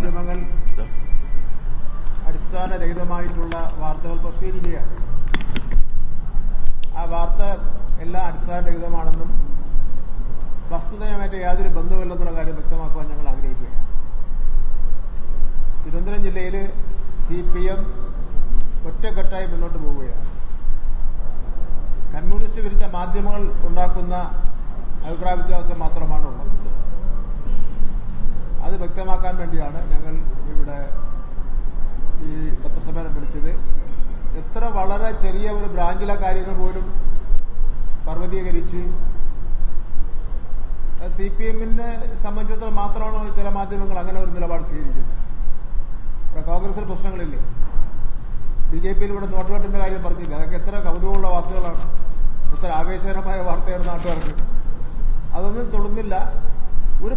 മാധ്യമങ്ങൾ അടിസ്ഥാനരഹിതമായിട്ടുള്ള വാർത്തകൾ പ്രസിദ്ധീകരിക്കുകയാണ്. ആ വാർത്ത എല്ലാം അടിസ്ഥാനരഹിതമാണെന്നും വസ്തുതയുമായിട്ട് യാതൊരു ബന്ധവുമില്ലെന്നുള്ള കാര്യം വ്യക്തമാക്കുവാൻ ഞങ്ങൾ ആഗ്രഹിക്കുകയാണ്. തിരുവനന്തപുരം ജില്ലയിൽ CPM ഒറ്റക്കെട്ടായി മുന്നോട്ട് പോവുകയാണ്. കമ്മ്യൂണിസ്റ്റ് വിരുദ്ധ മാധ്യമങ്ങൾ ഉണ്ടാക്കുന്ന അഭിപ്രായ വ്യത്യാസം മാത്രമാണ് ഉള്ളത്. അത് വ്യക്തമാക്കാൻ വേണ്ടിയാണ് ഞങ്ങൾ ഇവിടെ ഈ പത്രസമ്മേളനം വിളിച്ചത്. എത്ര വളരെ ചെറിയ ഒരു ബ്രാഞ്ചിലെ കാര്യങ്ങൾ പോലും പർവ്വതീകരിച്ച് CPM-നെ സംബന്ധിച്ചിടത്തോളം മാത്രമാണ് ചില മാധ്യമങ്ങൾ അങ്ങനെ ഒരു നിലപാട് സ്വീകരിക്കുന്നത്. ഇവിടെ കോൺഗ്രസിൽ പ്രശ്നങ്ങളില്ലേ? BJP-യിൽ ഇവിടെ നോട്ടുകെട്ടിന്റെ കാര്യം പറഞ്ഞില്ല. അതൊക്കെ എത്ര കൗതുകമുള്ള വാർത്തകളാണ്, എത്ര ആവേശകരമായ വാർത്തയാണ് നാട്ടുകാർക്ക്. അതൊന്നും തൊടുന്നില്ല. ഒരു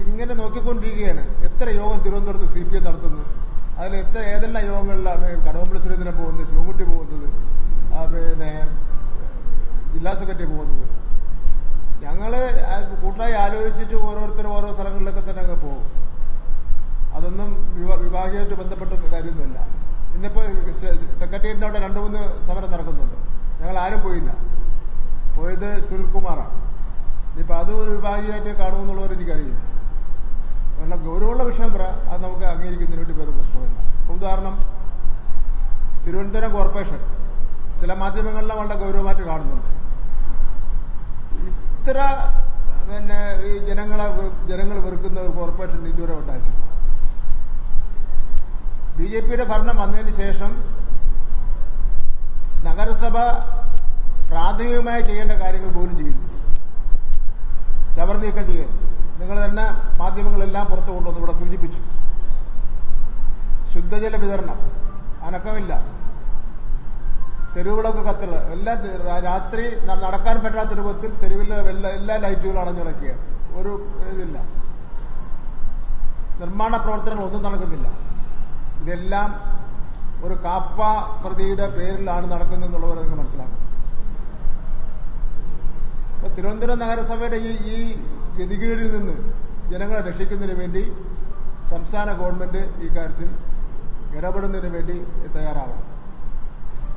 ഇങ്ങനെ നോക്കിക്കൊണ്ടിരിക്കുകയാണ്. എത്ര യോഗം തിരുവനന്തപുരത്ത് CPM നടത്തുന്നു, അതിൽ ഏതെല്ലാം യോഗങ്ങളിലാണ് കടകംപള്ളി സുരേന്ദ്രൻ പോകുന്നത്, ശിവൻകുട്ടി പോകുന്നത്, പിന്നെ ജില്ലാ സെക്രട്ടറി പോകുന്നത്. ഞങ്ങള് കൂട്ടായി ആലോചിച്ചിട്ട് ഓരോരുത്തരും ഓരോ സ്ഥലങ്ങളിലൊക്കെ തന്നെ അങ്ങ് പോകും. അതൊന്നും വിഭാഗീയമായിട്ട് ബന്ധപ്പെട്ട കാര്യമൊന്നുമില്ല. ഇന്നിപ്പോ സെക്രട്ടേറിയറ്റിന്റെ അവിടെ 2-3 സമരം നടക്കുന്നുണ്ട്. ഞങ്ങൾ ആരും പോയില്ല. പോയത് സുനിൽകുമാറാണ്. ഇനിയിപ്പോൾ അതും ഒരു വിഭാഗീയമായിട്ട് കാണുമെന്നുള്ളവർ എനിക്കറിയില്ല. നല്ല ഗൗരവമുള്ള വിഷയം അത് നമുക്ക് അംഗീകരിക്കുന്നതിന് വേണ്ടി വേറെ പ്രശ്നമില്ല. ഉദാഹരണം, തിരുവനന്തപുരം കോർപ്പറേഷൻ ചില മാധ്യമങ്ങളിലും വളരെ ഗൗരവമായിട്ട് കാണുന്നുണ്ട്. ഇത്ര ഈ ജനങ്ങൾ വെറുക്കുന്ന ഒരു കോർപ്പറേഷൻ ഇതുവരെ ഉണ്ടായിട്ടില്ല. BJP-യുടെ ഭരണം വന്നതിന് ശേഷം നഗരസഭ പ്രാഥമികമായി ചെയ്യേണ്ട കാര്യങ്ങൾ പോലും ചെയ്യുന്നില്ല. ചവർ നീക്കം ചെയ്യുക. നിങ്ങൾ തന്നെ മാധ്യമങ്ങളെല്ലാം പുറത്തു കൊണ്ടുവന്ന് ഇവിടെ സൂചിപ്പിച്ചു. ശുദ്ധജല വിതരണം അനക്കമില്ല. തെരുവുകളൊക്കെ കത്തുക. രാത്രി നടക്കാൻ പറ്റാത്ത രൂപത്തിൽ തെരുവിലെ എല്ലാ ലൈറ്റുകളും അണഞ്ഞിടക്കുകയാണ്. ഒരു ഇതില്ല. നിർമ്മാണ പ്രവർത്തനങ്ങൾ ഒന്നും നടക്കുന്നില്ല. ഇതെല്ലാം ഒരു കാപ്പ പ്രതിയുടെ പേരിലാണ് നടക്കുന്നതെന്നുള്ളവർ നിങ്ങൾ മനസ്സിലാക്കും. അപ്പൊ തിരുവനന്തപുരം നഗരസഭയുടെ ഈ ഗതികേടിൽ നിന്ന് ജനങ്ങളെ രക്ഷിക്കുന്നതിന് വേണ്ടി സംസ്ഥാന ഗവൺമെന്റ് ഈ കാര്യത്തിൽ ഇടപെടുന്നതിന് വേണ്ടി തയ്യാറാവണം.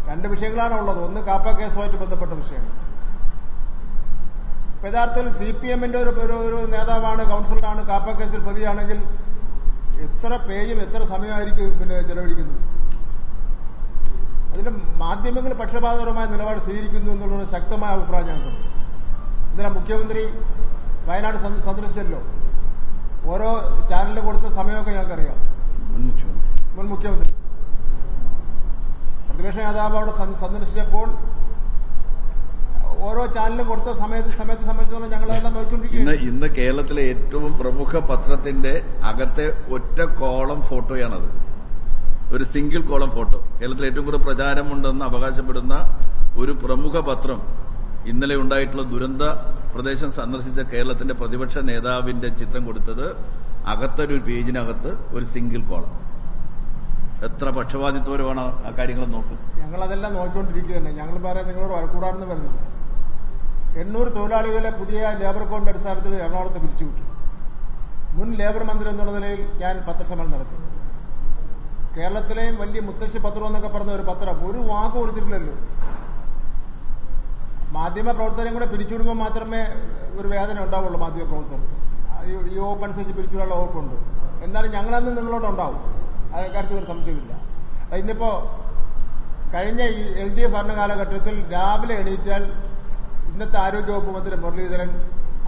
2 വിഷയങ്ങളാണ് ഉള്ളത്. ഒന്ന് കാപ്പ കേസുമായിട്ട് ബന്ധപ്പെട്ട വിഷയങ്ങൾ. യഥാർത്ഥത്തിൽ CPM-ന്റെ ഒരു നേതാവാണ്, കൌൺസിലറാണ്, കാപ്പ കേസിൽ പ്രതിയാണെങ്കിൽ എത്ര പേയും എത്ര സമയമായിരിക്കും ചെലവഴിക്കുന്നത്? അതിലും മാധ്യമങ്ങൾ പക്ഷപാതപരമായ നിലപാട് സ്വീകരിക്കുന്നു എന്നുള്ള ശക്തമായ അഭിപ്രായം ഞങ്ങൾക്കുണ്ട്. ഇന്നലെ മുഖ്യമന്ത്രി വയനാട് സന്ദർശിച്ചല്ലോ. ഓരോ ചാനലിന് കൊടുത്ത സമയമൊക്കെ ഞങ്ങൾക്കറിയാം. മുൻ മുഖ്യമന്ത്രി പ്രതിപക്ഷ നേതാവ് അവിടെ സന്ദർശിച്ചപ്പോൾ ഓരോ ചാനലിനും കൊടുത്ത സമയത്തെ സംബന്ധിച്ചോളം ഞങ്ങളതെല്ലാം നോക്കിക്കൊണ്ടിരിക്കുകയാണ്. ഇന്ന് കേരളത്തിലെ ഏറ്റവും പ്രമുഖ പത്രത്തിന്റെ അകത്തെ ഒറ്റ കോളം ഫോട്ടോയാണത്. ഒരു സിംഗിൾ കോളം ഫോട്ടോ. കേരളത്തിൽ ഏറ്റവും കൂടുതൽ പ്രചാരമുണ്ടെന്ന് അവകാശപ്പെടുന്ന ഒരു പ്രമുഖ പത്രം ഇന്നലെ ഉണ്ടായിട്ടുള്ള ദുരന്ത പ്രദേശം സന്ദർശിച്ച കേരളത്തിന്റെ പ്രതിപക്ഷ നേതാവിന്റെ ചിത്രം കൊടുത്തത് അകത്തൊരു പേജിനകത്ത് ഒരു സിംഗിൾ കോളം. എത്ര പക്ഷപാതിത്വമാണ് ആ കാര്യങ്ങൾ നോക്കും. ഞങ്ങളതെല്ലാം നോക്കിക്കൊണ്ടിരിക്കുകയാണ്. ഞങ്ങൾ പറയാൻ നിങ്ങളോട് വഴക്കൂടാണെന്ന് വരുന്നില്ല. 800 തൊഴിലാളികളെ പുതിയ ലേബർ കോഡിന്റെ അടിസ്ഥാനത്തിൽ എറണാകുളത്ത് പിരിച്ചുവിട്ടു. മുൻ ലേബർ മന്ത്രി എന്നുള്ള നിലയിൽ ഞാൻ പത്രസമ്മേളനം നടത്തി. കേരളത്തിലെയും വലിയ മുത്തശ്ശി പത്രം എന്നൊക്കെ പറഞ്ഞ ഒരു പത്രം ഒരു വാക്ക് കൊടുത്തിട്ടില്ലല്ലോ. മാധ്യമ പ്രവർത്തനം കൂടെ പിരിച്ചുവിടുമ്പോൾ മാത്രമേ ഒരു വേദന ഉണ്ടാവുള്ളൂ. മാധ്യമ പ്രവർത്തനം ഈ വകുപ്പ് അനുസരിച്ച് പിരിച്ചുവിടാനുള്ള വകുപ്പുണ്ട്. എന്നാലും ഞങ്ങളന്ന് നിങ്ങളോടുണ്ടാവും. കാര്യത്തിൽ ഒരു സംശയമില്ല. ഇന്നിപ്പോ കഴിഞ്ഞ LDF ഭരണ കാലഘട്ടത്തിൽ രാവിലെ എണീറ്റാൽ ഇന്നത്തെ ആരോഗ്യവകുപ്പ് മന്ത്രി മുരളീധരൻ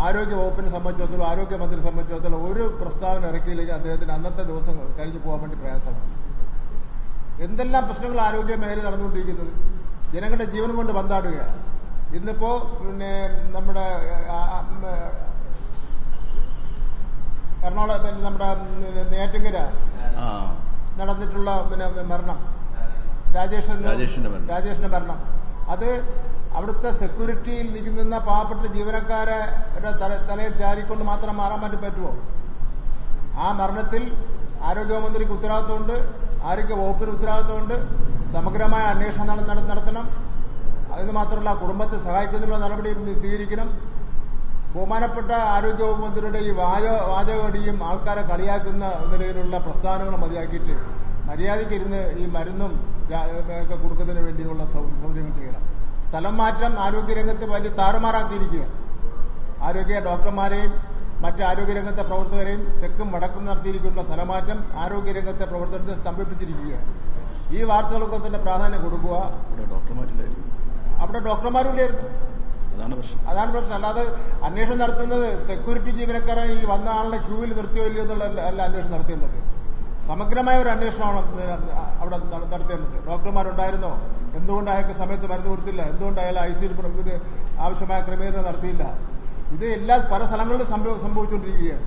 ആരോഗ്യ വകുപ്പിനെ സംബന്ധിച്ചിടത്തോളം, ആരോഗ്യമന്ത്രിയെ സംബന്ധിച്ചിടത്തോളം ഒരു പ്രസ്താവന ഇറക്കിയില്ലെങ്കിൽ അദ്ദേഹത്തിന് അന്നത്തെ ദിവസം കഴിഞ്ഞു പോകാൻ വേണ്ടി പ്രയാസമാണ്. എന്തെല്ലാം പ്രശ്നങ്ങൾ ആരോഗ്യ മേഖല നടന്നുകൊണ്ടിരിക്കുന്നത്. ജനങ്ങളുടെ ജീവനും കൊണ്ട് പന്താടുകയാണ്. ഇന്നിപ്പോ നമ്മുടെ എറണാകുളം നമ്മുടെ നെയ്യാറ്റിൻകര നടന്നിട്ടുള്ള മരണം, രാജേഷിന്റെ മരണം, അത് അവിടുത്തെ സെക്യൂരിറ്റിയിൽ നിൽക്കുന്ന പാവപ്പെട്ട ജീവനക്കാരുടെ തലയിൽ ചാരിക്കൊണ്ട് മാത്രം മാറാൻ പറ്റുമോ? ആ മരണത്തിൽ ആരോഗ്യമന്ത്രിക്ക് ഉത്തരവാദിത്വമുണ്ട്, ആരോഗ്യ വകുപ്പിന് ഉത്തരവാദിത്വമുണ്ട്. സമഗ്രമായ അന്വേഷണം നടത്തണം. അതിന് മാത്രമല്ല കുടുംബത്തെ സഹായിക്കുന്നതിനുള്ള നടപടി സ്വീകരിക്കണം. ബഹുമാനപ്പെട്ട ആരോഗ്യവകുപ്പ് മന്ത്രിയുടെ ഈ വാചകടിയും ആൾക്കാരെ കളിയാക്കുന്ന നിലയിലുള്ള പ്രസ്ഥാനങ്ങൾ മതിയാക്കിയിട്ട് മര്യാദയ്ക്കിരുന്ന് ഈ മരുന്നും ഒക്കെ കൊടുക്കുന്നതിന് വേണ്ടിയുള്ള സൗകര്യങ്ങൾ ചെയ്യണം. സ്ഥലം മാറ്റം ആരോഗ്യരംഗത്ത് വലിയ താറുമാറാക്കിയിരിക്കുകയാണ്. ആരോഗ്യ ഡോക്ടർമാരെയും മറ്റ് ആരോഗ്യരംഗത്തെ പ്രവർത്തകരെയും തെക്കും വടക്കും നടത്തിയിരിക്കുന്ന സ്ഥലമാറ്റം ആരോഗ്യരംഗത്തെ പ്രവർത്തനത്തെ സ്തംഭിപ്പിച്ചിരിക്കുകയാണ്. ഈ വാർത്തകൾക്ക് തന്നെ പ്രാധാന്യം കൊടുക്കുക. അവിടെ ഡോക്ടർമാരില്ലായിരുന്നു. അതാണ് പ്രശ്നം. അല്ലാതെ അന്വേഷണം നടത്തുന്നത് സെക്യൂരിറ്റി ജീവനക്കാരെ ഈ വന്ന ആളുടെ ക്യൂവിൽ നിർത്തിയോ ഇല്ലയോ എന്നുള്ള അല്ല അന്വേഷണം നടത്തേണ്ടത്. സമഗ്രമായ ഒരു അന്വേഷണമാണ് അവിടെ നടത്തേണ്ടത്. ഡോക്ടർമാരുണ്ടായിരുന്നോ? എന്തുകൊണ്ട് അയാൾക്ക് സമയത്ത് മരുന്ന് കൊടുത്തില്ല? എന്തുകൊണ്ട് അയാൾ ഐസിയുവിന് ആവശ്യമായ ക്രമീകരണം നടത്തിയില്ല? ഇത് പല സ്ഥലങ്ങളിലും സംഭവിച്ചുകൊണ്ടിരിക്കുകയാണ്.